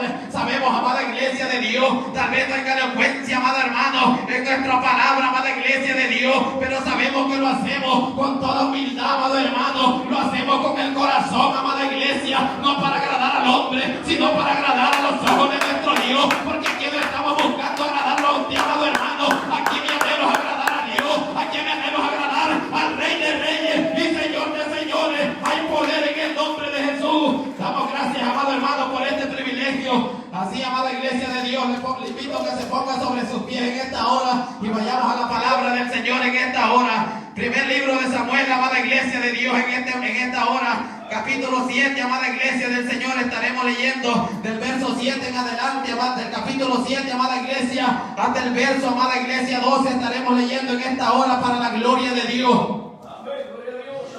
Señor. Sabemos, amada iglesia de Dios, tal vez no hay elocuencia, amado hermano, en nuestra palabra, amada iglesia de Dios, pero sabemos que lo hacemos con toda humildad, amado hermano. Lo hacemos con el corazón, amada iglesia, no para agradar al hombre, sino para agradar a los ojos de nuestro Dios, porque aquí no estamos buscando agradarlo a usted, amado hermano. Aquí mi anhelo es agradar a Dios, aquí mi anhelo es agradar al Rey de Reyes y Señor de Señores. Hay poder en el nombre de Jesús. Damos gracias, amado hermano, por este privilegio. Así, amada iglesia de Dios, le invito a que se ponga sobre sus pies en esta hora y vayamos a la palabra del Señor en esta hora. Primer libro de Samuel, amada iglesia de Dios, en esta hora. Capítulo 7, amada iglesia del Señor, estaremos leyendo del verso 7 en adelante, del capítulo 7, amada iglesia, hasta el verso, amada iglesia 12, estaremos leyendo en esta hora para la gloria de Dios.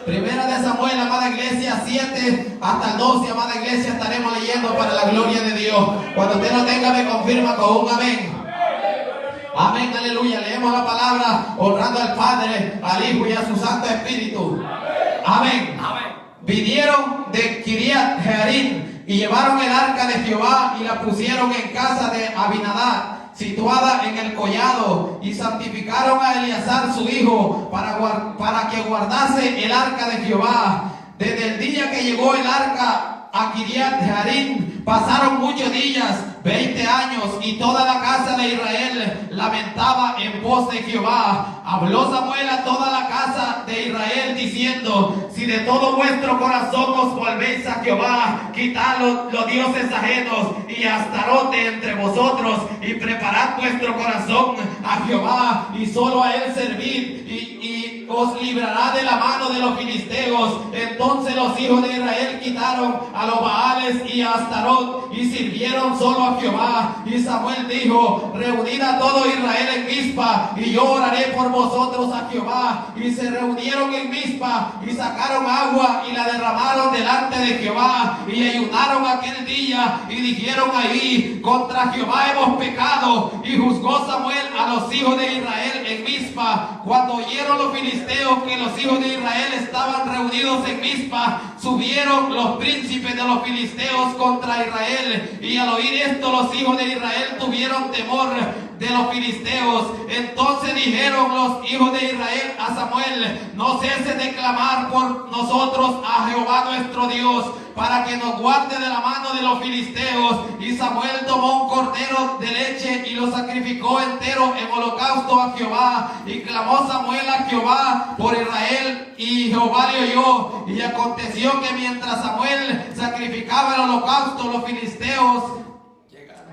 Primera de Samuel, amada iglesia, 7 hasta el 12, amada iglesia, estaremos leyendo para la gloria de Dios. Cuando usted lo tenga, me confirma con un amén. Amén, aleluya. Leemos la palabra honrando al Padre, al Hijo y a su Santo Espíritu. Amén. Vinieron de Kiriat Jearim y llevaron el arca de Jehová y la pusieron en casa de Abinadab, situada en el collado, y santificaron a Eleazar su hijo para que guardase el arca de Jehová. Desde el día que llegó el arca a Kiriat Jearim pasaron muchos días, 20 años, y toda la casa de Israel lamentaba en pos de Jehová. Habló Samuel a toda la casa de Israel diciendo: si de todo vuestro corazón os volvéis a Jehová, quitad los dioses ajenos y a Astarote entre vosotros, y preparad vuestro corazón a Jehová, y solo a él servid, y os librará de la mano de los filisteos. Entonces los hijos de Israel quitaron a los Baales y a Astarot y sirvieron solo a Jehová. Y Samuel dijo: reunid a todo Israel en Mizpa, y yo oraré por vosotros a Jehová. Y se reunieron en Mizpa y sacaron agua y la derramaron delante de Jehová, y ayunaron aquel día y dijeron ahí: contra Jehová hemos pecado. Y juzgó Samuel a los hijos de Israel en Mizpa. Cuando oyeron los filisteos que los hijos de Israel estaban reunidos en Mizpa, subieron los príncipes de los filisteos contra Israel, y al oír esto los hijos de Israel tuvieron temor de los filisteos. Entonces dijeron los hijos de Israel a Samuel: no cese de clamar por nosotros a Jehová nuestro Dios, para que nos guarde de la mano de los filisteos. Y Samuel tomó un cordero de leche y lo sacrificó entero en holocausto a Jehová. Y clamó Samuel a Jehová por Israel, y Jehová le oyó. Y aconteció que mientras Samuel sacrificaba el holocausto, los filisteos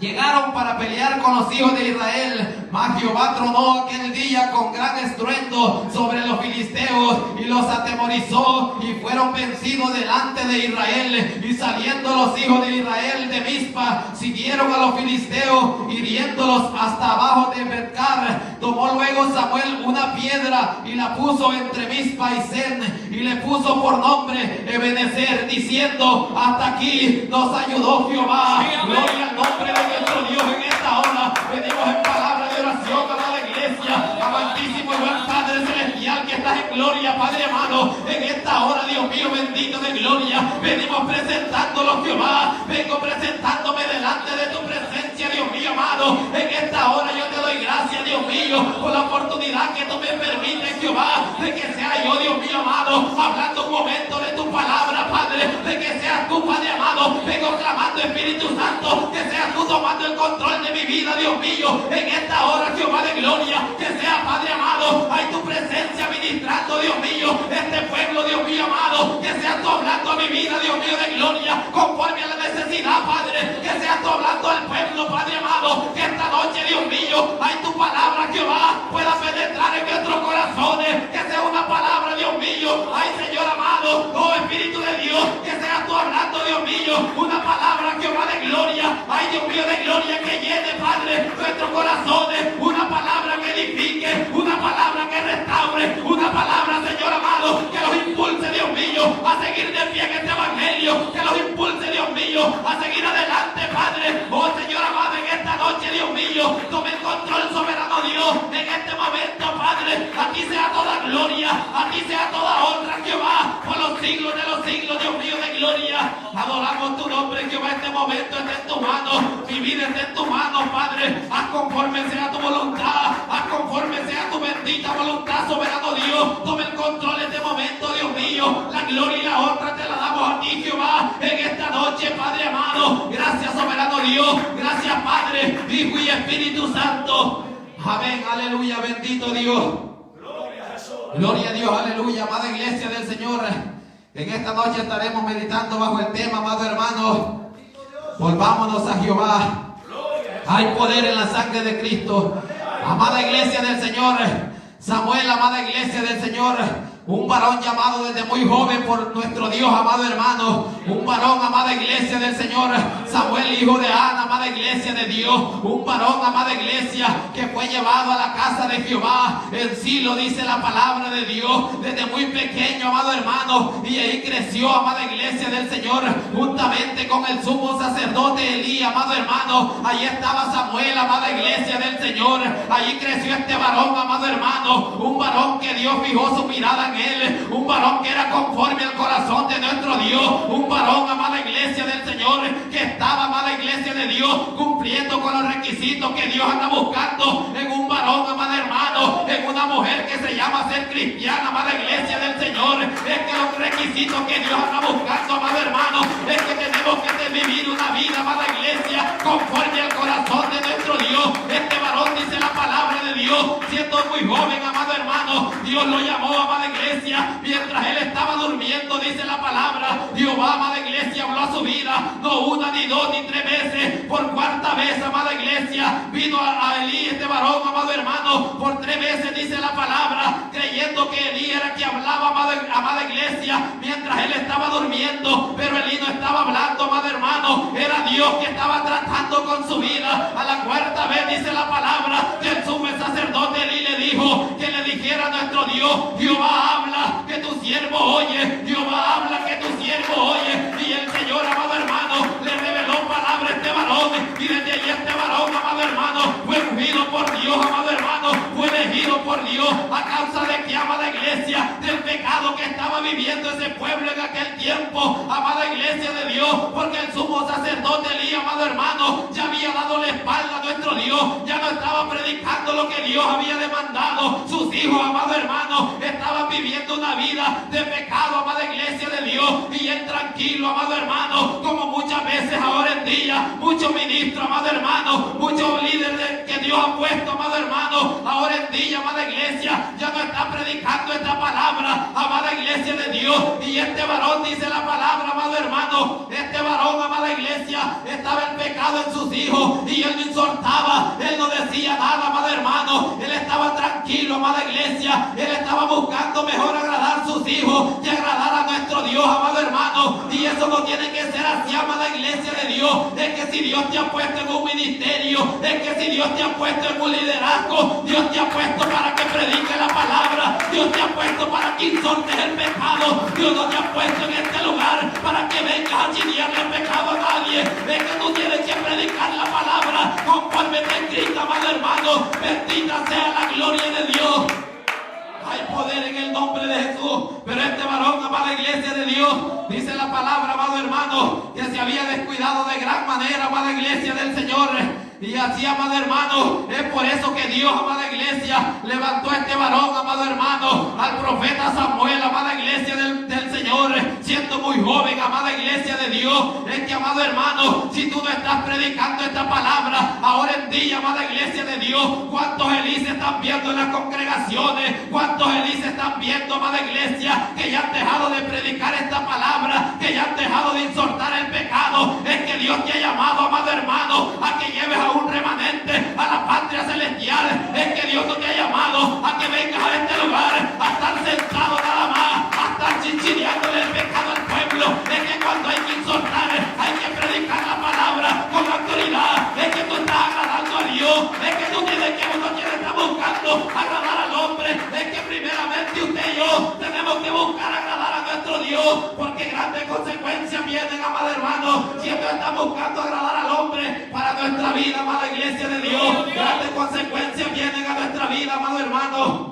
llegaron para pelear con los hijos de Israel. Mas Jehová tronó aquel día con gran estruendo sobre los filisteos y los atemorizó, y fueron vencidos delante de Israel. Y saliendo los hijos de Israel de Mizpa, siguieron a los filisteos, hiriéndolos hasta abajo de Betcar. Tomó luego Samuel una piedra y la puso entre Mizpa y Sen, y le puso por nombre Ebenezer, diciendo: hasta aquí nos ayudó Jehová. Gloria al nombre de nuestro Dios en esta hora. Venimos en palabra de oración a la iglesia. Amantísimo y buen Padre celestial que estás en gloria, Padre amado, en esta hora, Dios mío bendito de gloria, venimos presentándolo, Jehová. Vengo presentándome delante de tu presencia, Dios mío amado. En esta hora yo te doy gracias, Dios mío, por la oportunidad que tú me permites, Jehová, de que sea yo, Dios mío amado, hablando un momento de tu palabra, Padre, de que seas tú, Padre amado. Vengo clamando, Espíritu Santo, que seas tú tomando el control de mi vida, Dios mío, en esta hora, Jehová de gloria. Que sea, Padre amado, hay tu presencia ministrando, Dios mío, este pueblo, Dios mío amado. Que seas tú hablando a mi vida, Dios mío de gloria, conforme a la necesidad, Padre. Que seas tú hablando al pueblo, Padre amado. Que esta noche, Dios mío, hay tu palabra, Jehová, pueda penetrar en nuestros corazones. Que sea una palabra, Dios mío, ay Señor amado, oh Espíritu de Dios, que seas tú hablando, Dios mío, una palabra, Jehová de gloria, ay Dios mío de gloria, que llene, Padre, nuestros corazones. Una palabra que edifique, una palabra que restaure, una palabra, Señor amado, que los impulse, Dios mío, a seguir de pie en este evangelio. Que los impulse, Dios mío, a seguir adelante, Padre. Oh Señor amado, en esta noche, Dios mío, tome el control, soberano Dios, en este momento, Padre. A ti sea toda gloria, a ti sea toda honra, Jehová, por los siglos de los siglos, Dios mío de gloria. gloria. Adoramos tu nombre, Jehová. Este momento está en tu mano, mi vida está en tu mano, Padre. Haz conforme sea tu voluntad, haz conforme sea tu bendita voluntad, soberano Dios. Toma el control de este momento, Dios mío. La gloria y la honra te la damos a ti, Jehová, en esta noche, Padre amado. Gracias, soberano Dios. Gracias, Padre, Hijo y Espíritu Santo. Amén, aleluya, bendito Dios. Gloria a Dios, aleluya, amada iglesia del Señor. En esta noche estaremos meditando bajo el tema, amado hermano. Volvámonos a Jehová. Hay poder en la sangre de Cristo. Amada iglesia del Señor, Samuel, amada iglesia del Señor, un varón llamado desde muy joven por nuestro Dios, amado hermano. Un varón, amada iglesia del Señor, Samuel, hijo de Ana, amada iglesia de Dios. Un varón, amada iglesia, que fue llevado a la casa de Jehová. En Silo, dice la palabra de Dios, desde muy pequeño, amado hermano. Y ahí creció, amada iglesia del Señor, juntamente con el sumo sacerdote Elí, amado hermano. Allí estaba Samuel, amada iglesia del Señor. Allí creció este varón, amado hermano. Un varón que Dios fijó su mirada en él, un varón que era conforme al corazón de nuestro Dios, un varón, amada iglesia del Señor, que estaba, amada iglesia de Dios, cumpliendo con los requisitos que Dios anda buscando en un varón, amada hermano, en una mujer que se llama ser cristiana, amada iglesia del Señor. Es que los requisitos que Dios anda buscando, amado hermano, es que tenemos que vivir una vida, amada iglesia, conforme al corazón de nuestro Dios. Este varón, dice la palabra de Dios, siendo muy joven, amado hermano, Dios lo llamó, amada iglesia, mientras él estaba durmiendo, dice la palabra. Jehová, amada iglesia, habló a su vida, no una, ni dos, ni tres veces. Por cuarta vez, amada iglesia, vino a Elí, este varón, amado hermano, por 3 veces, dice la palabra, creyendo que Elí era que hablaba, amada iglesia, mientras él estaba durmiendo. Pero Elí no estaba hablando, amado hermano, era Dios que estaba tratando con su vida. A la cuarta vez, dice la palabra, que el sumo sacerdote Elí le dijo que le dijera a nuestro Dios: Jehová habla, que tu siervo oye. Jehová habla, que tu siervo oye. Y el Señor, amado hermano, le reveló palabra a este varón. Y desde allí este varón, amado hermano, fue ungido por Dios, amado hermano, fue elegido por Dios. ¿A causa de que, amada iglesia? Del pecado que estaba viviendo ese pueblo en aquel tiempo, amada iglesia de Dios. Porque el sumo sacerdote Elí, amado hermano, ya había dado la espalda a nuestro Dios. Ya no estaba predicando lo que Dios había demandado. Sus hijos, amado hermano, estaban viviendo una vida de pecado, amada iglesia de Dios. Y él tranquilo, amado hermano, como muchas veces ahora en día, muchos ministros, amado hermano, muchos líderes que Dios ha puesto, amado hermano, ahora en día, amada iglesia, ya no está predicando esta palabra, amada iglesia de Dios. Y este varón, dice la palabra, amado hermano, este varón, amada iglesia, estaba el pecado en sus hijos y él no exhortaba, él no decía nada, amado hermano, él estaba tranquilo, amada iglesia, él estaba buscando mejor agradar a sus hijos y agradar a nuestro Dios, amado hermano. Y eso no tiene que ser así, amada iglesia de Dios. Es que si Dios te ha puesto en un ministerio, es que si Dios te ha puesto en un liderazgo, Dios te ha puesto para que predique la palabra, Dios te ha puesto para que exhortes el pecado. Dios no te ha puesto en este lugar para que vengas a chinearle el pecado a nadie. Es que tú tienes que predicar la palabra conforme está escrita, amado hermano. Bendita sea la gloria de Dios. Hay poder en el nombre de Jesús. Pero este varón, amada iglesia de Dios, dice la palabra, amado hermano, que se había descuidado de gran manera, amada iglesia del Señor. Y así, amado hermano, es por eso que Dios, amada iglesia, levantó a este varón, amado hermano, al profeta Samuel, amada iglesia del Señor, siendo muy joven, amada iglesia de Dios. Es que, amado hermano, si tú no estás predicando esta palabra ahora en día, amada iglesia de Dios, ¿cuántos Elí se están viendo en las congregaciones? ¿Cuántos Elí se están viendo, amada iglesia, que ya han dejado de predicar esta palabra, que ya han dejado de exhortar el pecado? Es que Dios te ha llamado, amado hermano, a que lleves a un remanente a la patria celestial. Es que Dios no te ha llamado a que vengas a este lugar a estar sentado nada más, a estar chinchineándole el pecado al pueblo. Es que cuando hay que exhortar, hay que predicar la palabra con autoridad. Es que tú estás agradando a Dios. Es que tú tienes que, uno tiene que estar buscando agradar al hombre. Es que primeramente usted y yo tenemos que buscar agradar a nuestro Dios, porque grandes consecuencias vienen, amado hermano, siempre estamos buscando agradar al hombre para nuestra vida, amada iglesia de Dios. Grandes consecuencias vienen a nuestra vida, amado hermano.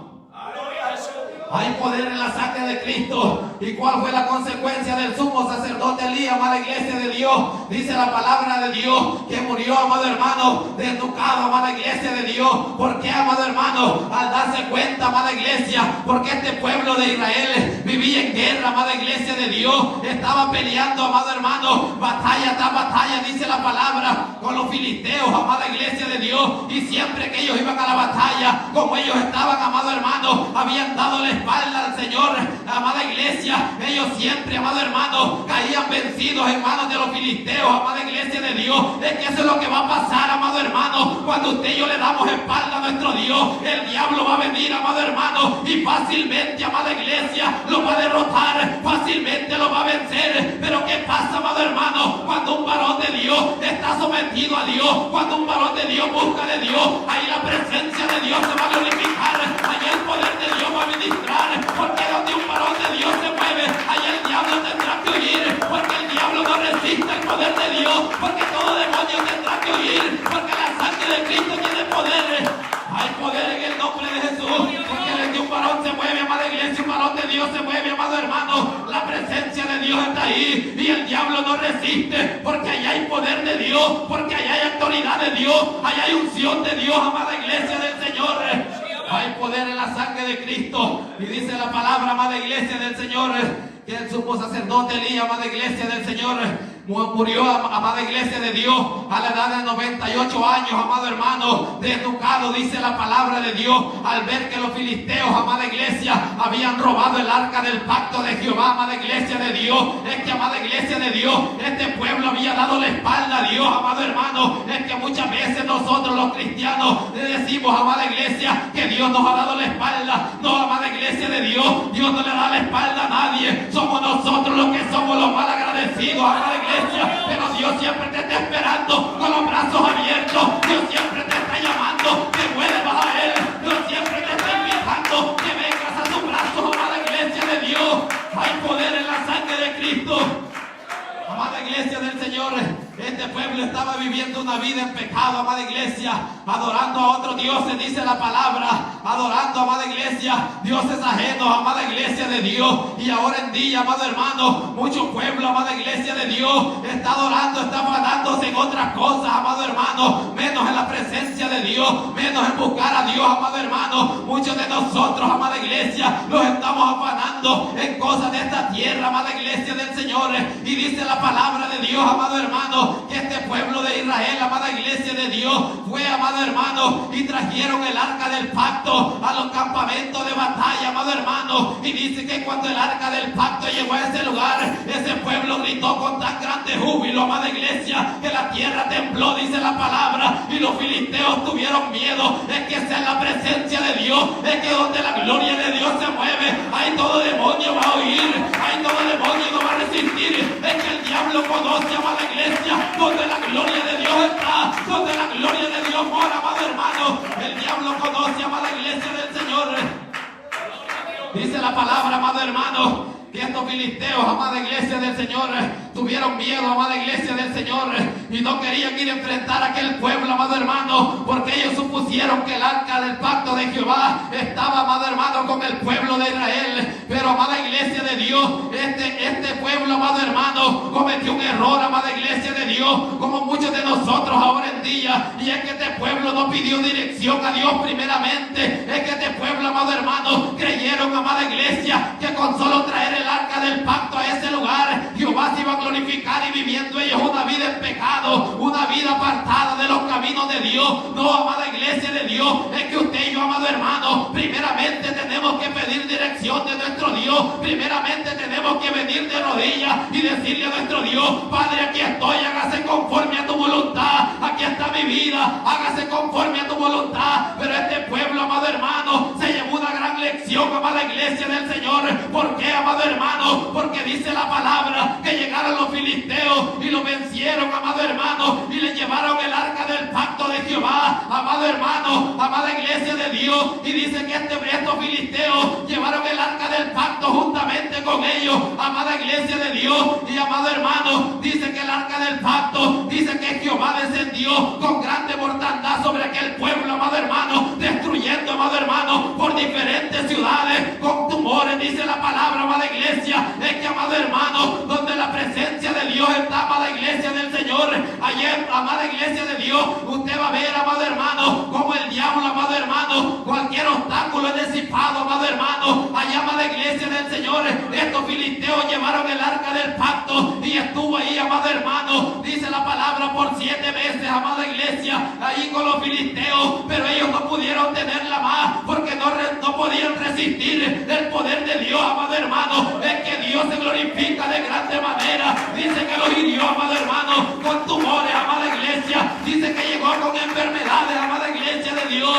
Hay poder en la sangre de Cristo. ¿Y cuál fue la consecuencia del sumo sacerdote Elías, amada iglesia de Dios? Dice la palabra de Dios que murió, amado hermano, desnucado, amada iglesia de Dios. ¿Por qué, amado hermano? Al darse cuenta, amada iglesia, porque este pueblo de Israel vivía en guerra, amada iglesia de Dios. Estaba peleando, amado hermano, batalla tras batalla, dice la palabra, con los filisteos, amada iglesia de Dios. Y siempre que ellos iban a la batalla, como ellos estaban, amado hermano, habían dado la espalda al Señor, amada iglesia, ellos siempre, amado hermano, caían vencidos en manos de los filisteos, amada iglesia de Dios. Es que eso es lo que va a pasar, amado hermano, cuando usted y yo le damos espalda a nuestro Dios. El diablo va a venir, amado hermano, y fácilmente, amada iglesia, lo va a derrotar, fácilmente lo va a vencer. Pero ¿qué pasa, amado hermano? Cuando un varón de Dios está sometido a Dios, cuando un varón de Dios busca de Dios, ahí la presencia de Dios se va a glorificar, ahí el poder de Dios va a ministrar, porque donde un varón de Dios se mueve, ahí el diablo tendrá que huir, porque el diablo no resiste el poder de Dios, porque todo demonio tendrá que huir, porque la sangre de Cristo tiene poder. Hay poder en el nombre de Jesús, porque desde un varón se mueve, amada iglesia, un varón de Dios se mueve, amado hermano, la presencia de Dios está ahí y el diablo no resiste, porque allá hay poder de Dios, porque allá hay autoridad de Dios, allá hay unción de Dios, amada iglesia del Señor. Hay poder en la sangre de Cristo. Y dice la palabra, amada iglesia del Señor, que el sumo sacerdote Elías, amada iglesia del Señor, murió, amada iglesia de Dios, a la edad de 98 años, amado hermano, desnucado, dice la palabra de Dios, al ver que los filisteos, amada iglesia, habían robado el arca del pacto de Jehová, amada iglesia de Dios. Es que, amada iglesia de Dios, este pueblo había dado la espalda a Dios, amado hermano. Es que muchas veces nosotros los cristianos le decimos, amada iglesia, que Dios nos ha dado la espalda. No, amada iglesia de Dios, Dios no le da la espalda a nadie. Somos nosotros los que somos los mal agradecidos, amada iglesia. Pero Dios siempre te está esperando con los brazos abiertos. Dios siempre te está llamando que vuelvas a Él. Dios siempre te está invitando que vengas a sus brazos, amada iglesia de Dios. Hay poder en la sangre de Cristo. Amada iglesia del Señor, este pueblo estaba viviendo una vida en pecado, amada iglesia, adorando a otros dioses, dice la palabra, adorando, amada iglesia, dioses ajenos, amada iglesia de Dios. Y ahora en día, amado hermano, mucho pueblo, amada iglesia de Dios, está adorando, está afanándose en otras cosas, amado hermano, menos en la presencia de Dios, menos en buscar a Dios, amado hermano. Muchos de nosotros, amada iglesia, nos estamos afanando en cosas de esta tierra, amada iglesia del Señor. Y dice la palabra de Dios, amado hermano, que este pueblo de Israel, amada iglesia de Dios, fue, amado hermano, y trajeron el arca del pacto a los campamentos de batalla, amado hermano. Y dice que cuando el arca del pacto llegó a ese lugar, ese pueblo gritó con tan grande júbilo, amada iglesia, que la tierra tembló, dice la palabra, y los filisteos tuvieron miedo. Es que esa es la presencia de Dios, es que donde la gloria de Dios se mueve, ahí todo demonio va a oír, ahí todo demonio no va a resistir. Es que el diablo conoce, amada iglesia, donde la gloria de Dios está, donde la gloria de Dios mora, amado hermano. El diablo conoce, amada iglesia del Señor. Dice la palabra, amado hermano, que estos filisteos, amada iglesia del Señor, tuvieron miedo, amada iglesia del Señor, y no querían ir a enfrentar a aquel pueblo, amado hermano, porque ellos supusieron que el arca del pacto de Jehová estaba, amado hermano, con el pueblo de Israel. Pero, amada iglesia de Dios, este pueblo, amado hermano, cometió un error, amada iglesia de Dios, como muchos de nosotros ahora en día. Y es que este pueblo no pidió dirección a Dios primeramente. Es que este pueblo, amado hermano, creyeron, amada iglesia, que con solo traer el arca del pacto a ese lugar, Jehová se iba a glorificar, y viviendo ellos una vida en pecado, una vida apartada de los caminos de Dios. No, amada iglesia de Dios, es que usted y yo, amado hermano, primeramente tenemos que pedir dirección de nuestro Dios. Primeramente tenemos que venir de rodillas y decirle a nuestro Dios: Padre, aquí estoy, hágase conforme a tu voluntad, aquí está mi vida, hágase conforme a tu voluntad. Pero este pueblo, amado hermano, se llevó una gran lección, amada iglesia del Señor. ¿Por qué, amado hermano? Porque dice la palabra que llegaron los filisteos y lo vencieron, amado hermano, y le llevaron el arca del pacto de Jehová, amado hermano, amada iglesia de Dios. Y dice que estos filisteos llevaron el arca del pacto juntamente con ellos, amada iglesia de Dios. Y amado hermano, dice que el arca del pacto, dice que Jehová descendió con grande mortandad sobre aquel pueblo, amado hermano, destruyendo amado hermano, por diferentes ciudades con tumores. Dice la palabra, amada iglesia, es que, amado hermano, donde la presencia de Dios está, amada iglesia del Señor, ayer, amada iglesia de Dios, usted va a ver, amado hermano, como el diablo, amado hermano, cualquier obstáculo es disipado, amado hermano. Allá, amada iglesia del Señor, estos filisteos llevaron el arca del pacto y estuvo ahí, amado hermano, dice la palabra, por 7 meses, amada iglesia, ahí con los filisteos, pero ellos no pudieron tenerla más, porque no podían resistir el poder de Dios, amado hermano. Es que Dios se glorifica de grande manera. Dice que los hirió, amado hermano, con tumores, amada iglesia. Dice que llegó con enfermedades, amada iglesia de Dios.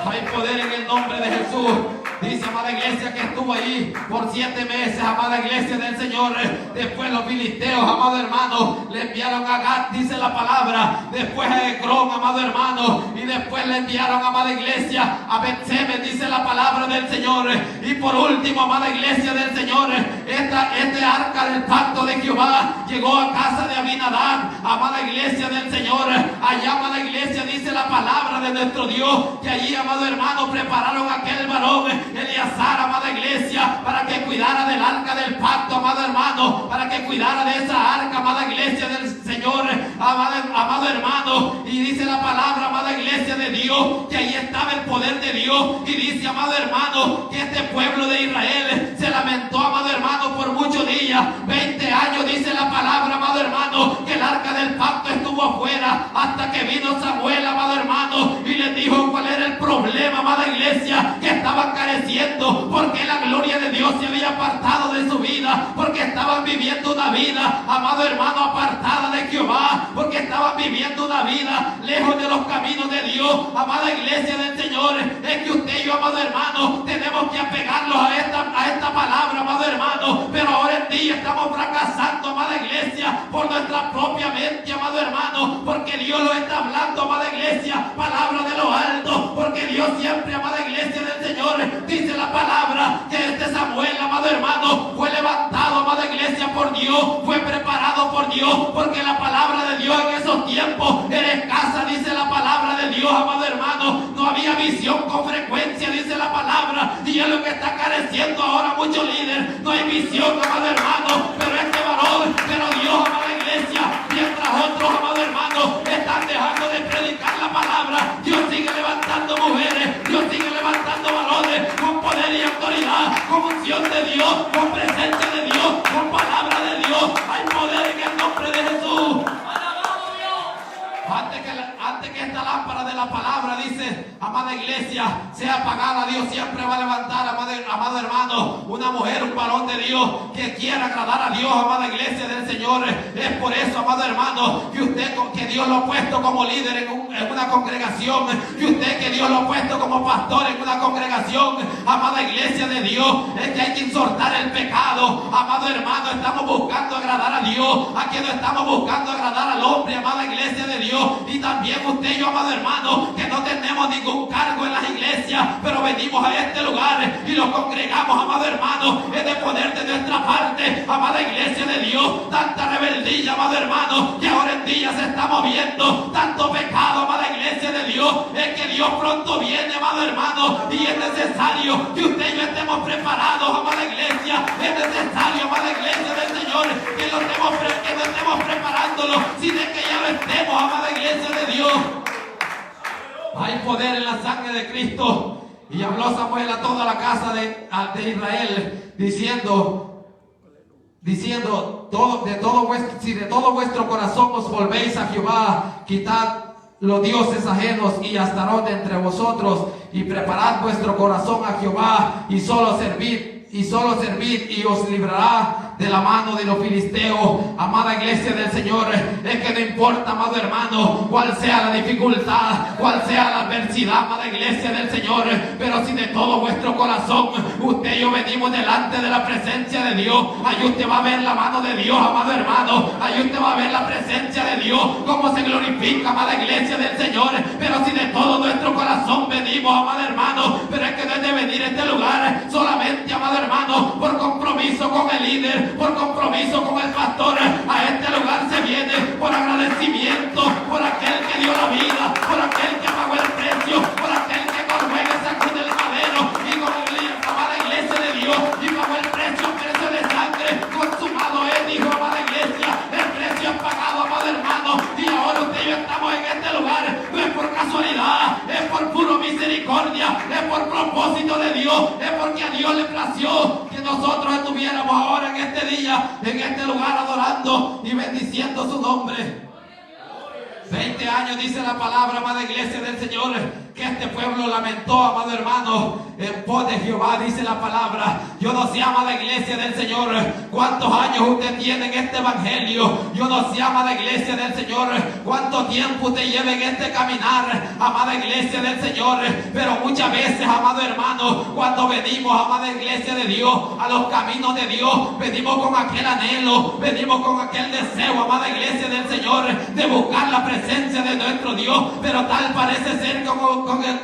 Hay poder en el nombre de Jesús. Dice, amada iglesia, que estuvo ahí por 7 meses, amada iglesia del Señor. Después los filisteos, amado hermano, le enviaron a Gat, dice la palabra. Después a Ecrón, amado hermano. Y después le enviaron, amada iglesia, a Betseme, dice la palabra del Señor. Y por último, amada iglesia del Señor, este arca del pacto de Jehová llegó a casa de Abinadab, amada iglesia del Señor. Allá, amada iglesia, dice la palabra de nuestro Dios, que allí, amado hermano, prepararon aquel varón, Eleazar, amada iglesia, para que cuidara del arca del pacto, amado hermano, para que cuidara de esa arca, amada iglesia del Señor, amado hermano. Y dice la palabra, amada iglesia de Dios, que ahí estaba el poder de Dios. Y dice, amado hermano, que este pueblo de Israel se lamentó, amado hermano, por muchos días, 20 años, dice la palabra, amado hermano, que el arca del pacto estuvo afuera, hasta que vino Samuel, amado hermano, y les dijo cuál era el problema, amada iglesia, que estaban careciendo, porque la gloria de Dios se había apartado de su vida, porque estaban viviendo una vida, amado hermano, apartada de Jehová, porque estaban viviendo una vida lejos de los caminos de Dios. Amada iglesia del Señor, es que usted y yo, amado hermano, tenemos que apegarnos a esta palabra, amado hermano. Pero ahora en día estamos fracasando, amada iglesia, por nuestra propia mente, amado hermano, porque Dios lo está hablando, amada iglesia, palabra de lo alto, porque Dios siempre, amada iglesia del Señor, dice la palabra que este Samuel, amado hermano, fue levantado, amada iglesia, por Dios, fue preparado por Dios, porque la palabra de Dios en esos tiempos era escasa, dice la palabra de Dios, amado hermano. No había visión con frecuencia, dice la palabra, y es lo que está careciendo ahora muchos líderes. No hay visión, amado hermano, pero este varón, pero Dios, amada iglesia, mientras otros, amado hermano, están dejando de predicar la palabra, Dios sigue levantando mujeres, Dios sigue levantando varones con poder y autoridad, con unción de Dios, con presencia de Dios, con palabra de Dios. Hay poder en el nombre de Jesús. Antes que esta lámpara de la palabra, dice, amada iglesia, sea apagada, Dios siempre va a levantar, amado hermano, una mujer, un varón de Dios que quiera agradar a Dios, amada iglesia del Señor. Es por eso, amado hermano, que Dios lo ha puesto como líder en una congregación, que usted, que Dios lo ha puesto como pastor en una congregación, amada iglesia de Dios. Es que hay que insortar el pecado, amado hermano. Estamos buscando agradar a Dios, aquí no estamos buscando agradar al hombre, amada iglesia de Dios. Y también usted y yo, amado hermano, que no tenemos ningún cargo en las iglesias, pero venimos a este lugar y los congregamos, amado hermano, es de poner de nuestra parte, amada iglesia de Dios. Tanta rebeldía, amado hermano, que ahora en día se está moviendo, tanto pecado, amada iglesia de Dios. Es que Dios pronto viene, amado hermano, y es necesario que usted y yo estemos preparados, amada iglesia. Es necesario, amada iglesia del Señor, que no estemos preparándolo, sino que ya lo estemos, amada iglesia de Dios. Hay poder en la sangre de Cristo. Y habló Samuel a toda la casa de Israel, diciendo, si de todo vuestro corazón os volvéis a Jehová, quitad los dioses ajenos y Astarot de entre vosotros, y preparad vuestro corazón a Jehová, y solo servid y os librará de la mano de los filisteos. Amada iglesia del Señor, es que no importa, amado hermano, cuál sea la dificultad, cuál sea la adversidad, amada iglesia del Señor, pero si de todo vuestro corazón usted y yo venimos delante de la presencia de Dios, ahí usted va a ver la mano de Dios, amado hermano. Ahí usted va a ver la presencia de Dios, cómo se glorifica, amada iglesia del Señor. Pero si de todo nuestro corazón venimos, amado hermano, pero es que no es de venir a este lugar solamente, amado hermano, por compromiso con el líder, por compromiso con el pastor. A este lugar se viene por agradecimiento, por aquel que dio la vida, por aquel que pagó el precio, por aquel que colgó en esa cruz. iglesia, es por propósito de Dios, es porque a Dios le plació que nosotros estuviéramos ahora en este día, en este lugar adorando y bendiciendo su nombre. 20 años dice la palabra, amada iglesia del Señor, que este pueblo lamentó, amado hermano, en pos de Jehová, dice la palabra. Yo no sé, amada iglesia del Señor, cuántos años usted tiene en este evangelio. Yo no sé, amada iglesia del Señor, cuánto tiempo usted lleva en este caminar, amada iglesia del Señor. Pero muchas veces, amado hermano, cuando venimos, amada iglesia de Dios, a los caminos de Dios, venimos con aquel anhelo, venimos con aquel deseo, amada iglesia del Señor, de buscar la presencia de nuestro Dios. Pero tal parece ser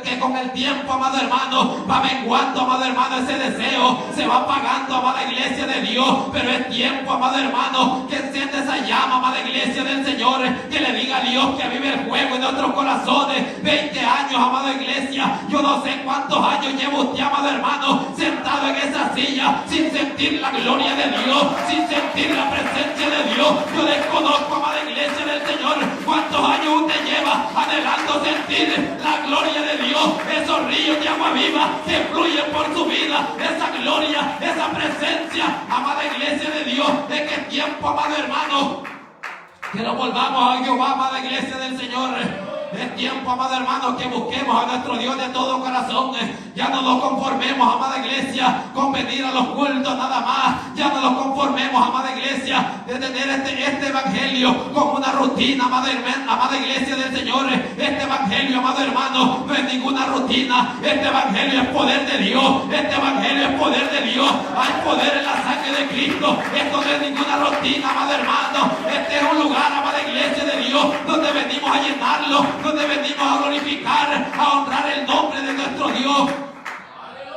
que con el tiempo, amado hermano, va menguando, amado hermano, ese deseo se va apagando, amada iglesia de Dios. Pero es tiempo, amado hermano, que enciende esa llama, amada iglesia del Señor, que le diga a Dios que avive el fuego en nuestros corazones. 20 años, amada iglesia, yo no sé cuántos años lleva usted, amado hermano, sentado en esa silla sin sentir la gloria de Dios, sin sentir la presencia de Dios. Yo desconozco, amada iglesia del Señor, cuántos años usted lleva anhelando sentir la gloria de Dios, esos ríos de agua viva que fluyen por su vida, esa gloria, esa presencia, amada iglesia de Dios. Es que es tiempo, amado hermano, que nos volvamos a Jehová, amada iglesia del Señor. Es tiempo, amado hermano, que busquemos a nuestro Dios de todo corazón. Ya no nos conformemos, amada iglesia, con venir a los cultos nada más. Ya no nos conformemos, amada iglesia, de tener este evangelio como una rutina, amada iglesia del Señor. Este evangelio, amado hermano, no es ninguna rutina. Este evangelio es poder de Dios. Este evangelio es poder de Dios. Hay poder en la sangre de Cristo. Esto no es ninguna rutina, amado hermano. Este es un lugar, amada iglesia de Dios, donde venimos a llenarlo, donde venimos a glorificar, a honrar el nombre de nuestro Dios.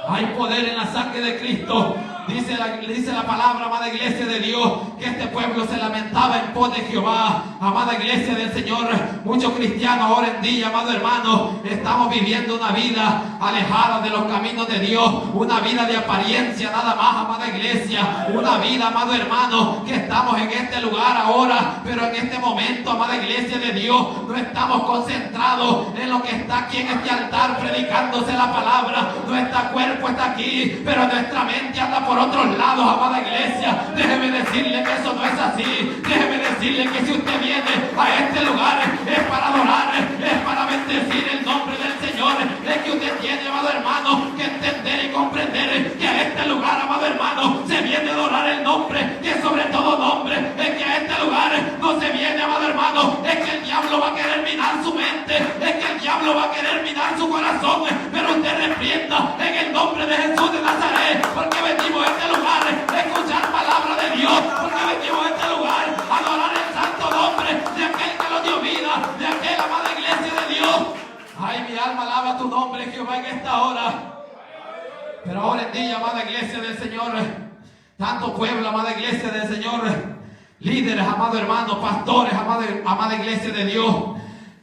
Hay poder en la sangre de Cristo. Dice la palabra, amada iglesia de Dios, que este pueblo se lamentaba en pos de Jehová. Amada iglesia del Señor, muchos cristianos ahora en día, amado hermano, estamos viviendo una vida alejada de los caminos de Dios, una vida de apariencia nada más, amada iglesia, una vida, amado hermano, que estamos en este lugar ahora, pero en este momento, amada iglesia de Dios, no estamos concentrados en lo que está aquí en este altar predicándose la palabra. Nuestro cuerpo está aquí, pero nuestra mente anda por otros lados, amada iglesia. Déjeme decirle que eso no es así. Déjeme decirle que si usted viene a este lugar es para adorar, es para bendecir el nombre del Señor. Es que usted tiene, amado hermano, que entender y comprender que a este lugar, amado hermano, se viene a adorar el nombre que sobre todo nombre. Es que a este lugar no se viene, amado hermano, es que el diablo va a querer minar su mente, es que el diablo va a querer minar su corazón. Pero usted reprenda en el nombre de Jesús de Nazaret, porque venimos a este lugar a escuchar palabra de Dios, porque venimos a este lugar a adorar el santo nombre de aquel que nos dio vida, de aquel, amada iglesia de Dios. Ay, mi alma alaba tu nombre, Jehová, en esta hora. Pero ahora en día, amada iglesia del Señor, tanto pueblo, amada iglesia del Señor, líderes, amado hermano, pastores, amada iglesia de Dios,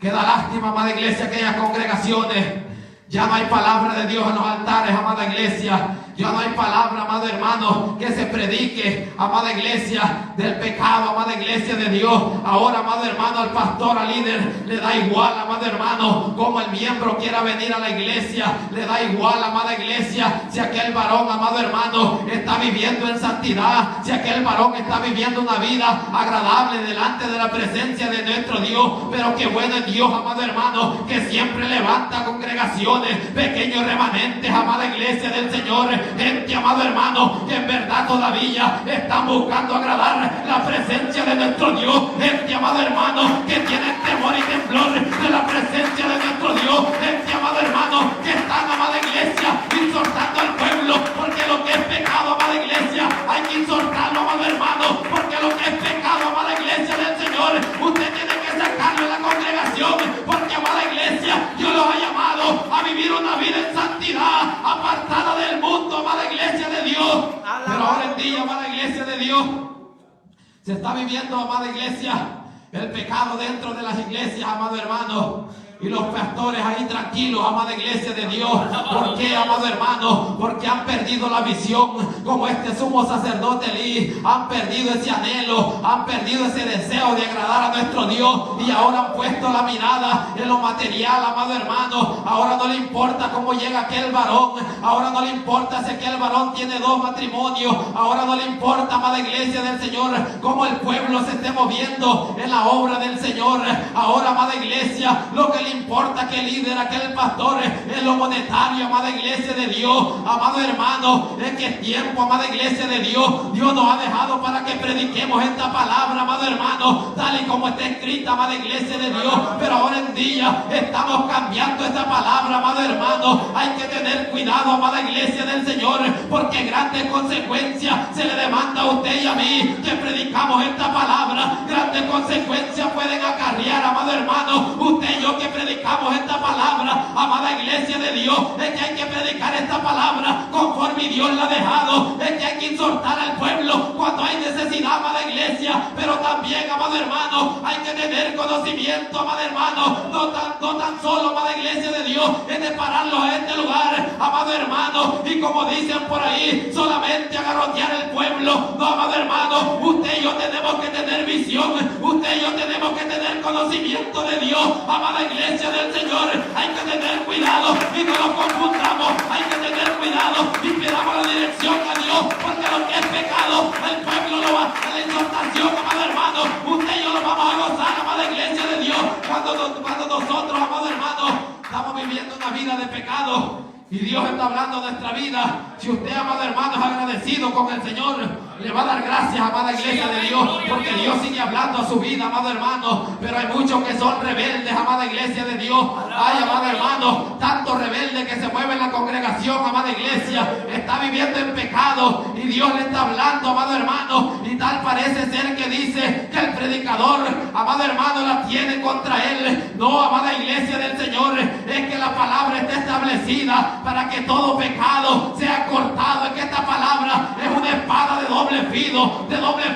que da lástima, amada iglesia, aquellas congregaciones. Ya no hay palabra de Dios en los altares, amada iglesia. Ya no hay palabra, amado hermano, que se predique, amada iglesia, del pecado, amada iglesia de Dios. Ahora, amado hermano, al pastor, al líder, le da igual, amado hermano, como el miembro quiera venir a la iglesia. Le da igual, amada iglesia, si aquel varón, amado hermano, está viviendo en santidad, si aquel varón está viviendo una vida agradable delante de la presencia de nuestro Dios. Pero qué bueno es Dios, amado hermano, que siempre levanta congregaciones, pequeños remanentes, amada iglesia del Señor. Gente, amado hermano, que en verdad todavía están buscando agradar la presencia de nuestro Dios. Gente, amado hermano, que tienen temor y temblor de la presencia de nuestro Dios. Gente, amado hermano, que están, amada iglesia, exhortando al pueblo, porque lo que es pecado, amada iglesia, hay que exhortarlo, amado hermano, porque lo que es pecado, amada iglesia del Señor, usted tiene que sacarlo de la congregación, porque, amada iglesia, Dios los ha llamado a vivir una vida en santidad, apartada del mundo, amada iglesia de Dios. Pero ahora en día, amada iglesia de Dios, se está viviendo, amada iglesia, el pecado dentro de las iglesias, amado hermano. Y los pastores ahí tranquilos, amada iglesia de Dios. ¿Por qué, amado hermano? Porque han perdido la visión, como este sumo sacerdote Elí. Han perdido ese anhelo, han perdido ese deseo de agradar a nuestro Dios, y ahora han puesto la mirada en lo material, amado hermano. Ahora no le importa cómo llega aquel varón, ahora no le importa si aquel varón tiene 2 matrimonios, ahora no le importa, amada iglesia del Señor, cómo el pueblo se esté moviendo en la obra del Señor. Ahora, amada iglesia, lo que le importa a aquel líder, a aquel pastor, es lo monetario, amada iglesia de Dios. Amado hermano, es que es tiempo, amada iglesia de Dios. Dios nos ha dejado para que prediquemos esta palabra, amado hermano, tal y como está escrita, amada iglesia de Dios. Pero ahora en día estamos cambiando esta palabra, amado hermano. Hay que tener cuidado, amada iglesia del Señor, porque grandes consecuencias se le demanda a usted y a mí que predicamos esta palabra. Grandes consecuencias pueden acarrear, amado hermano, usted y yo que predicamos esta palabra, amada iglesia de Dios. Es que hay que predicar esta palabra conforme Dios la ha dejado. Es que hay que exhortar al pueblo cuando hay necesidad, amada iglesia. Pero también, amado hermano, hay que tener conocimiento, amado hermano. No tan solo, amada iglesia de Dios, es de pararlos a este lugar, amado hermano, y como dicen por ahí, solamente agarrotear el pueblo. No, amado hermano, usted y yo tenemos que tener visión, usted y yo tenemos que tener conocimiento de Dios, amada iglesia del Señor. Hay que tener cuidado y no lo confundamos. Hay que tener cuidado y pidamos la dirección a Dios, porque lo que es pecado, el pueblo lo va a la exhortación, amado hermano. Usted y yo lo vamos a gozar, amada iglesia de Dios, cuando nosotros, amado hermano, estamos viviendo una vida de pecado y Dios está hablando de nuestra vida. Si usted, amado hermano, es agradecido con el Señor, le va a dar gracias, amada iglesia de Dios, porque Dios sigue hablando a su vida, amado hermano. Pero hay muchos que son rebeldes, amada iglesia de Dios. Ay, amado hermano, tanto rebelde que se mueve en la congregación, amada iglesia, está viviendo en pecado y Dios le está hablando, amado hermano. Y tal parece ser que dice que el predicador, amado hermano, la tiene contra él. No, amada iglesia del Señor, es que la palabra está establecida para que todo pecado sea cortado. Es que esta palabra es una espada de doble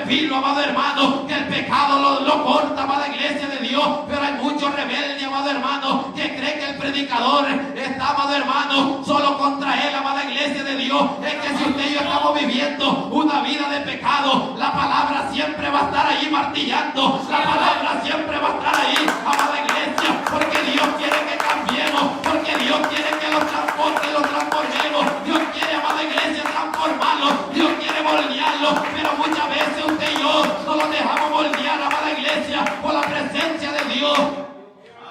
filo, amado hermano, que el pecado lo corta, amada iglesia de Dios. Pero hay muchos rebeldes, amado hermano, que creen que el predicador está, amado hermano, solo contra él, amada iglesia de Dios. Es que si usted y yo estamos viviendo una vida de pecado, la palabra siempre va a estar ahí martillando, la palabra siempre va a estar ahí, amada iglesia, porque Dios quiere que cambiemos, porque Dios quiere que los transformemos. Dios quiere, amada iglesia, transformarlos, Dios quiere moldearlos. Pero muchas veces usted y yo no lo dejamos moldear, amada iglesia, por la presencia de Dios.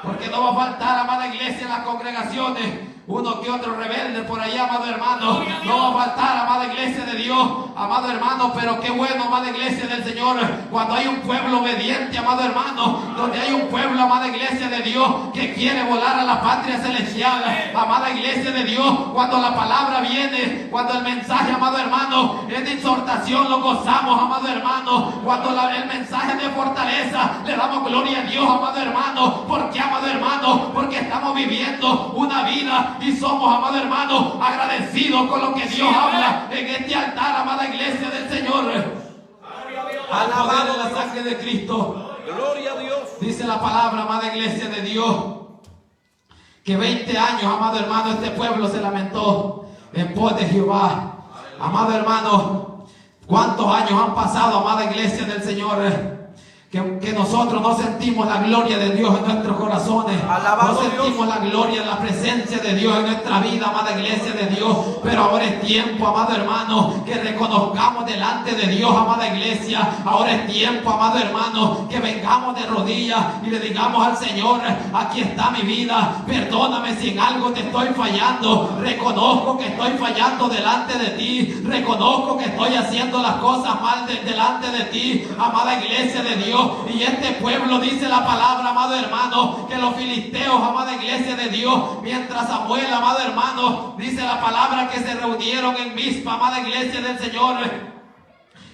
Porque no va a faltar, amada iglesia, en las congregaciones uno que otro rebelde por allá, amado hermano. No va a faltar, amada iglesia de Dios, amado hermano. Pero qué bueno, amada iglesia del Señor, cuando hay un pueblo obediente, amado hermano, donde hay un pueblo, amada iglesia de Dios, que quiere volar a la patria celestial, amada iglesia de Dios. Cuando la palabra viene, cuando el mensaje, amado hermano, es de exhortación, lo gozamos, amado hermano. Cuando el mensaje de fortaleza, le damos gloria a Dios, amado hermano. ¿Por qué, amado hermano? Porque estamos viviendo una vida y somos, amado hermano, agradecidos con lo que Dios habla en este altar, amada iglesia del Señor. Al poder de la sangre de Cristo. Gloria a Dios. Dice la palabra, amada iglesia de Dios, que 20 años, amado hermano, este pueblo se lamentó en pos de Jehová. Amado hermano, ¿cuántos años han pasado, amada iglesia del Señor? Que nosotros no sentimos la gloria de Dios en nuestros corazones. Alabado no sentimos Dios. la gloria, la presencia de Dios en nuestra vida, amada iglesia de Dios. Pero ahora es tiempo, amado hermano, que reconozcamos delante de Dios, amada iglesia. Ahora es tiempo, amado hermano, que vengamos de rodillas y le digamos al Señor: aquí está mi vida, perdóname si en algo te estoy fallando. Reconozco que estoy fallando delante de ti. Reconozco que estoy haciendo las cosas mal delante de ti, amada iglesia de Dios. Y este pueblo, dice la palabra, amado hermano, que los filisteos, amada iglesia de Dios, mientras Samuel, amado hermano, dice la palabra que se reunieron en Mizpa, amada iglesia del Señor,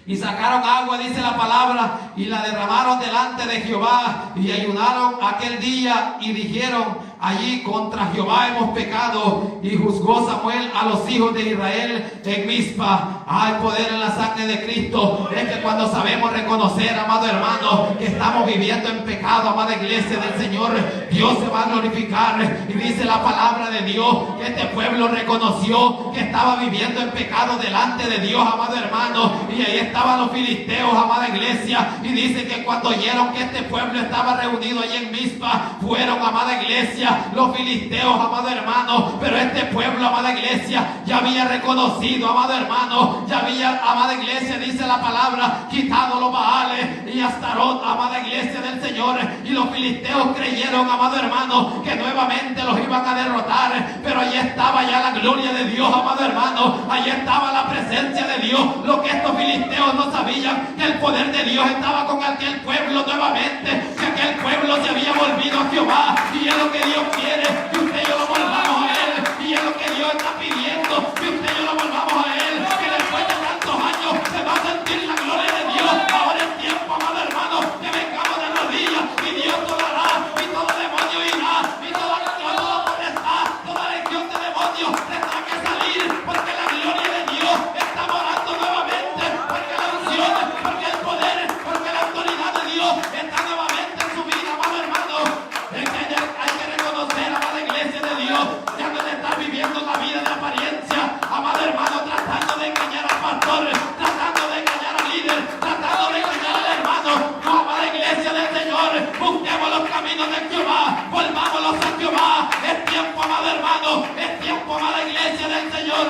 y sacaron agua, dice la palabra, y la derramaron delante de Jehová, y ayunaron aquel día y dijeron: allí contra Jehová hemos pecado. Y juzgó Samuel a los hijos de Israel en Mizpa. Hay poder en la sangre de Cristo. Es que cuando sabemos reconocer, amado hermano, que estamos viviendo en pecado, amada iglesia del Señor, Dios se va a glorificar. Y dice la palabra de Dios que este pueblo reconoció que estaba viviendo en pecado delante de Dios, amado hermano. Y ahí estaban los filisteos, amada iglesia. Y dice que cuando oyeron que este pueblo estaba reunido allí en Mizpa, fueron, amada iglesia, los filisteos, amado hermano. Pero este pueblo, amada iglesia, ya había reconocido, amado hermano, ya había, amada iglesia, dice la palabra, quitado los Baales y Astarot, amada iglesia del Señor. Y los filisteos creyeron, amado hermano, que nuevamente los iban a derrotar. Pero allí estaba ya la gloria de Dios, amado hermano. Allí estaba la presencia de Dios. Lo que estos filisteos no sabían, que el poder de Dios estaba con aquel pueblo nuevamente, que aquel pueblo se había volvido a Jehová. Y es lo que Dios quiere, que usted y yo lo volvamos a Él. Y es lo que Dios está pidiendo, que usted y yo lo volvamos a Él. Que después de tantos años se va a sentir la gloria de Dios. Ahora es tiempo, amado hermano, que vengamos de rodillas y Dios todo hará, y todo demonio irá, y toda potestad, toda legión de demonios tendrá que salir, porque la gloria de Dios está morando nuevamente, porque la unción, porque el poder, porque la autoridad de Dios está nuevamente en su vida, amado hermano. Es que hay que reconocer, amada iglesia de Dios, ya no está viviendo la vida de apariencia, amado hermano, tratando de engañar al pastor, tratando de engañar al líder, tratando de engañar al hermano. No, amada iglesia del Señor, busquemos los caminos de Jehová, volvámonos a Jehová. Es tiempo, amado hermano, es tiempo, amada iglesia del Señor.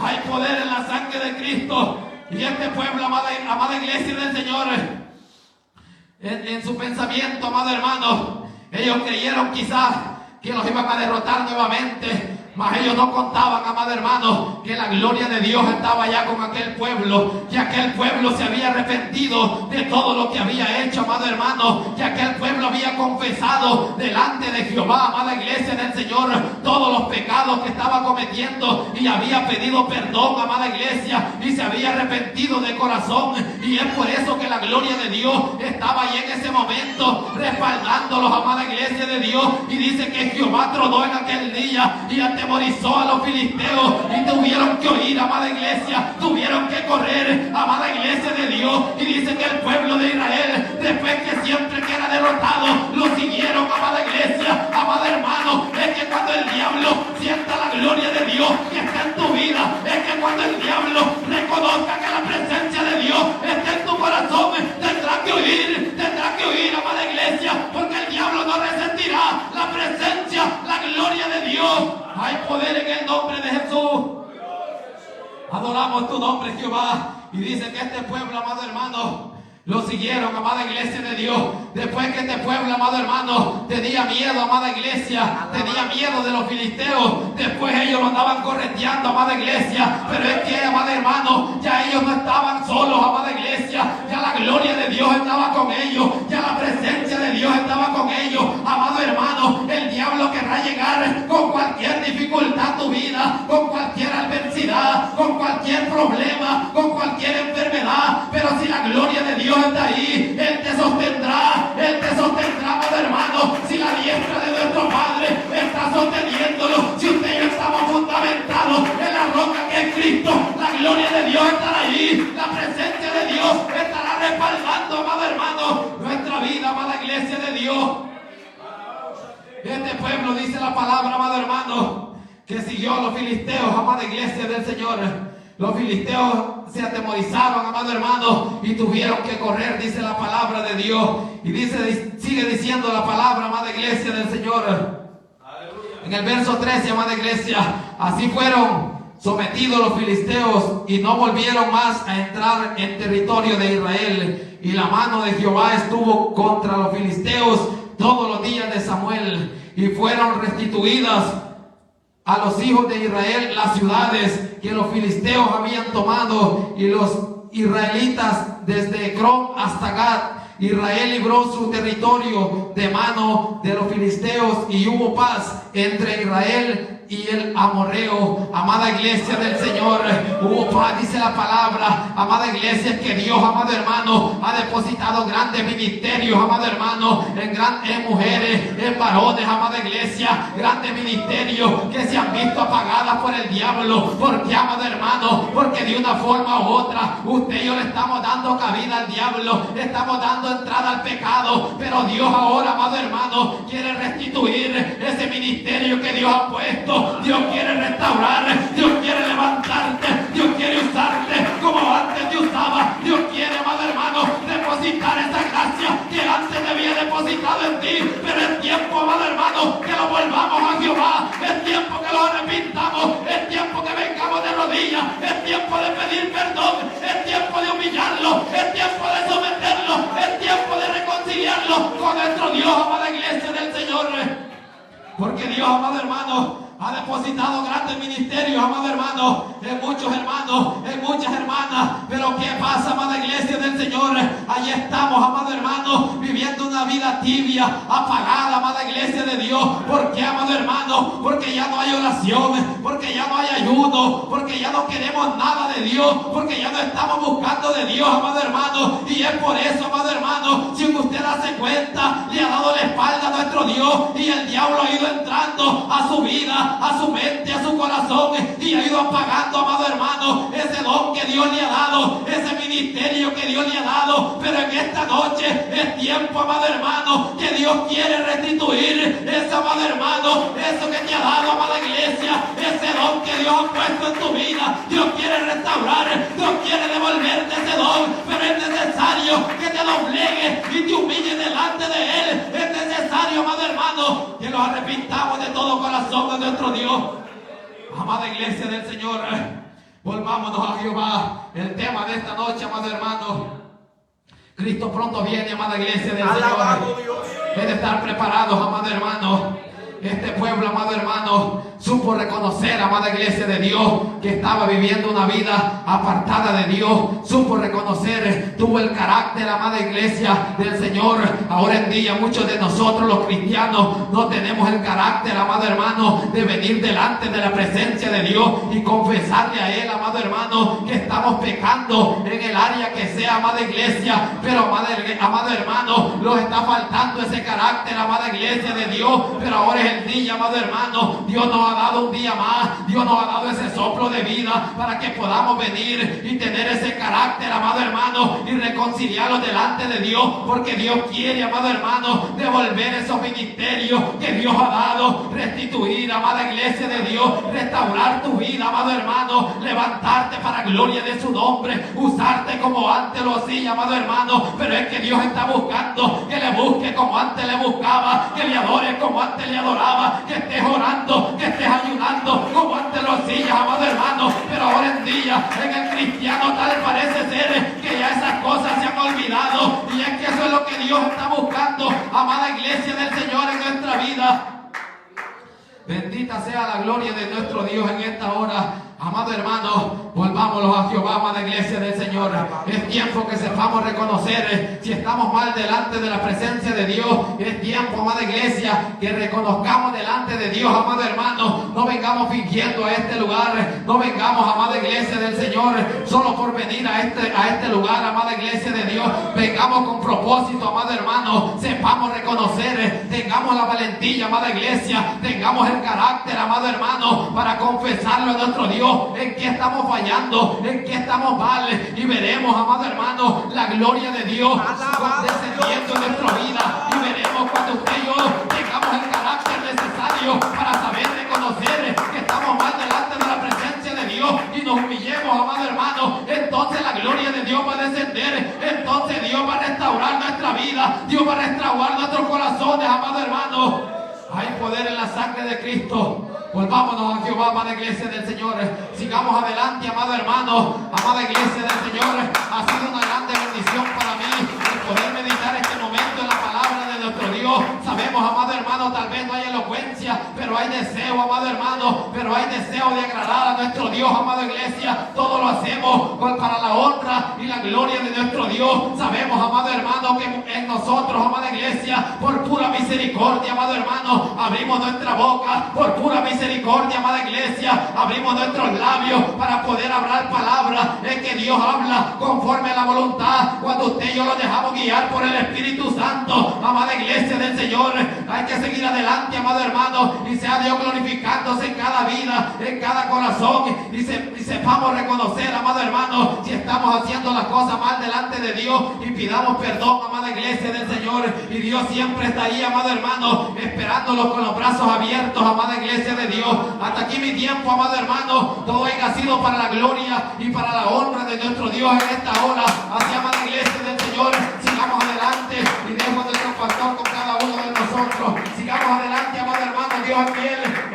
Hay poder en la sangre de Cristo. Y este pueblo, amada iglesia del Señor, en su pensamiento, amado hermano, ellos creyeron quizás que los iban a derrotar nuevamente. Mas ellos no contaban, amado hermano, que la gloria de Dios estaba ya con aquel pueblo, que aquel pueblo se había arrepentido de todo lo que había hecho, amado hermano, que aquel pueblo había confesado delante de Jehová, amada iglesia del Señor, todos los pecados que estaba cometiendo, y había pedido perdón, amada iglesia, y se había arrepentido de corazón. Y es por eso que la gloria de Dios estaba ahí en ese momento respaldándolos, amada iglesia de Dios. Y dice que Jehová tronó en aquel día y atemorizó a los filisteos, y tuvieron que oír, amada iglesia, tuvieron que correr, amada iglesia de Dios. Y dice que el pueblo de Israel, después que siempre que era derrotado, lo siguieron, amada iglesia, amada hermano. Es que cuando el diablo sienta la gloria de Dios que está en tu vida, es que cuando el diablo reconozca que la presencia de Dios está en tu corazón, tendrá que oír, amada iglesia, porque el diablo no resentirá la presencia, la gloria de Dios. Hay poder en el nombre de Jesús. Adoramos tu nombre, Jehová. Y dice que este pueblo, amado hermano, lo siguieron, amada iglesia de Dios. Después que este pueblo, amado hermano, tenía miedo, amada iglesia, tenía miedo de los filisteos. Después ellos lo andaban correteando, amada iglesia. Pero es que, amada hermano, ya ellos no estaban solos, amada iglesia. Ya la gloria de Dios estaba con ellos. Ya la presencia de Dios estaba con ellos. Amado hermano, el diablo querrá llegar con cualquier dificultad a tu vida, con cualquier adversidad, con cualquier problema, con cualquier enfermedad. Pero si la gloria de Dios está ahí, Él te sostendrá, amado hermano. Si la diestra de nuestro Padre está sosteniéndolo, si usted y yo estamos fundamentados en la roca que es Cristo, la gloria de Dios estará ahí, la presencia de Dios estará respaldando, amado hermano, nuestra vida, amada iglesia de Dios. Este pueblo, dice la palabra, amado hermano, que siguió a los filisteos, amada iglesia del Señor. Los filisteos se atemorizaron, amado hermano, y tuvieron que correr, dice la palabra de Dios. Y dice, sigue diciendo la palabra, amada iglesia del Señor. Aleluya. En el verso 13, amada iglesia, así fueron sometidos los filisteos y no volvieron más a entrar en territorio de Israel. Y la mano de Jehová estuvo contra los filisteos todos los días de Samuel, y fueron restituidas a los hijos de Israel las ciudades que los filisteos habían tomado, y los israelitas desde Ecrón hasta Gat. Israel libró su territorio de mano de los filisteos, y hubo paz entre Israel y el amorreo. Amada iglesia del Señor, dice la palabra, amada iglesia, que Dios, amado hermano, ha depositado grandes ministerios, amado hermano, en mujeres, en varones, amada iglesia, grandes ministerios que se han visto apagadas por el diablo. ¿Por qué, amado hermano? Porque de una forma u otra usted y yo le estamos dando cabida al diablo, le estamos dando entrada al pecado. Pero Dios ahora, amado hermano, quiere restituir ese ministerio que Dios ha puesto. Dios quiere restaurar, Dios quiere levantarte, Dios quiere usarte como antes te usaba. Dios quiere, amado hermano, depositar esa gracia que antes debía depositado en ti. Pero es tiempo, amado hermano, que lo volvamos a Jehová. Es tiempo que lo arrepintamos, es tiempo que vengamos de rodillas, es tiempo de pedir perdón, es tiempo de humillarlo, es tiempo de someterlo, es tiempo de reconciliarlo con nuestro Dios, amada iglesia del Señor. Porque Dios, amado hermano, ha depositado grandes ministerios, amado hermano, en muchos hermanos, en muchas hermanas. Pero ¿qué pasa, amada iglesia del Señor? Allí estamos, amado hermano, viviendo una vida tibia, apagada, amada iglesia de Dios. ¿Por qué, amado hermano? Porque ya no hay oración, porque ya no hay ayuno, porque ya no queremos nada de Dios, porque ya no estamos buscando de Dios, amado hermano. Y es por eso, amado hermano, si usted hace cuenta, le ha dado la espalda a nuestro Dios, y el diablo ha ido entrando a su vida, a su mente, a su corazón, y ha ido apagando, amado hermano, ese don que Dios le ha dado, ese ministerio que Dios le ha dado. Pero en esta noche es tiempo, amado hermano, que Dios quiere restituir eso, amado hermano, eso que te ha dado, amada iglesia, ese don que Dios ha puesto en tu vida. Dios quiere restaurar, Dios quiere devolverte ese don, pero es necesario que te doblegues y te humilles delante de Él. Es necesario, amado hermano, que nos arrepintamos de todo corazón de nuestro Dios. Amada iglesia del Señor, volvámonos a Jehová. El tema de esta noche, amado hermano, Cristo pronto viene, amada iglesia del Señor. Es de estar preparados, amado hermano. Este pueblo, amado hermano, supo reconocer, amada iglesia de Dios, que estaba viviendo una vida apartada de Dios. Supo reconocer, tuvo el carácter, amada iglesia del Señor. Ahora en día muchos de nosotros los cristianos no tenemos el carácter, amado hermano, de venir delante de la presencia de Dios y confesarle a Él, amado hermano, que estamos pecando en el área que sea, amada iglesia. Pero amado hermano, nos está faltando ese carácter, amada iglesia de Dios. Pero ahora es el día, amado hermano. Dios nos ha dado un día más, Dios nos ha dado ese soplo de vida para que podamos venir y tener ese carácter, amado hermano, y reconciliarlo delante de Dios. Porque Dios quiere, amado hermano, devolver esos ministerios que Dios ha dado, restituir, amada iglesia de Dios, restaurar tu vida, amado hermano, levantarte para gloria de su nombre, usarte como antes lo hacía, amado hermano. Pero es que Dios está buscando que le busque como antes le buscaba, que le adore como antes le adoraba, que estés orando, que estés ayunando como antes lo hacías, amado hermano. Pero ahora en día en el cristiano tal parece ser que ya esas cosas se han olvidado, y es que eso es lo que Dios está buscando, amada iglesia del Señor, en nuestra vida. Bendita sea la gloria de nuestro Dios en esta hora. Amado hermano, volvámonos a Jehová, amada iglesia del Señor. Es tiempo que sepamos reconocer si estamos mal delante de la presencia de Dios. Es tiempo, amada iglesia, que reconozcamos delante de Dios, amado hermano. No vengamos fingiendo a este lugar, no vengamos, amada iglesia del Señor, solo por venir a este lugar, amada iglesia de Dios. Vengamos con propósito, amado hermano. Sepamos reconocer, tengamos la valentía, amada iglesia, tengamos el carácter, amado hermano, para confesarlo a nuestro Dios, en qué estamos fallando, en qué estamos mal, y veremos, amado hermano, la gloria de Dios descendiendo en nuestra vida. Y veremos cuando usted y yo tengamos el carácter necesario para saber reconocer que estamos mal delante de la presencia de Dios y nos humillemos, amado hermano. Entonces la gloria de Dios va a descender, entonces Dios va a restaurar nuestra vida, Dios va a restaurar nuestros corazones, amado hermano. Hay poder en la sangre de Cristo. Volvámonos a Jehová, amada iglesia del Señor. Sigamos adelante, amado hermano, amada iglesia del Señor. Ha sido una grande bendición para mí el poder meditar este momento en la palabra de nuestro Dios. Sabemos, amado hermano, tal vez no haya elocuencia, pero hay deseo, amado hermano, pero hay deseo de agradar a nuestro Dios, amada iglesia. Todo lo hacemos para la honra y la gloria de nuestro Dios. Sabemos, amado hermano, que en nosotros, amada iglesia, por pura misericordia, amado hermano, abrimos nuestra boca, por pura misericordia, amada iglesia, abrimos nuestros labios para poder hablar palabras. Es que Dios habla conforme a la voluntad. Cuando usted y yo lo dejamos guiar por el Espíritu Santo, amada iglesia del Señor, hay que seguir adelante, amado hermano, y sea Dios glorificándose en cada vida, en cada corazón, y sepamos reconocer, amado hermano, si estamos haciendo las cosas mal delante de Dios, y pidamos perdón, amada iglesia del Señor. Y Dios siempre está ahí, amado hermano, esperándolo con los brazos abiertos, amada iglesia de Dios. Hasta aquí mi tiempo, amado hermano. Todo haya sido para la gloria y para la honra de nuestro Dios en esta hora. Así, amada iglesia del Señor, sigamos adelante, y dejo a nuestro pastor con cada uno de nosotros. Sigamos adelante, amado hermano. Dios es fiel.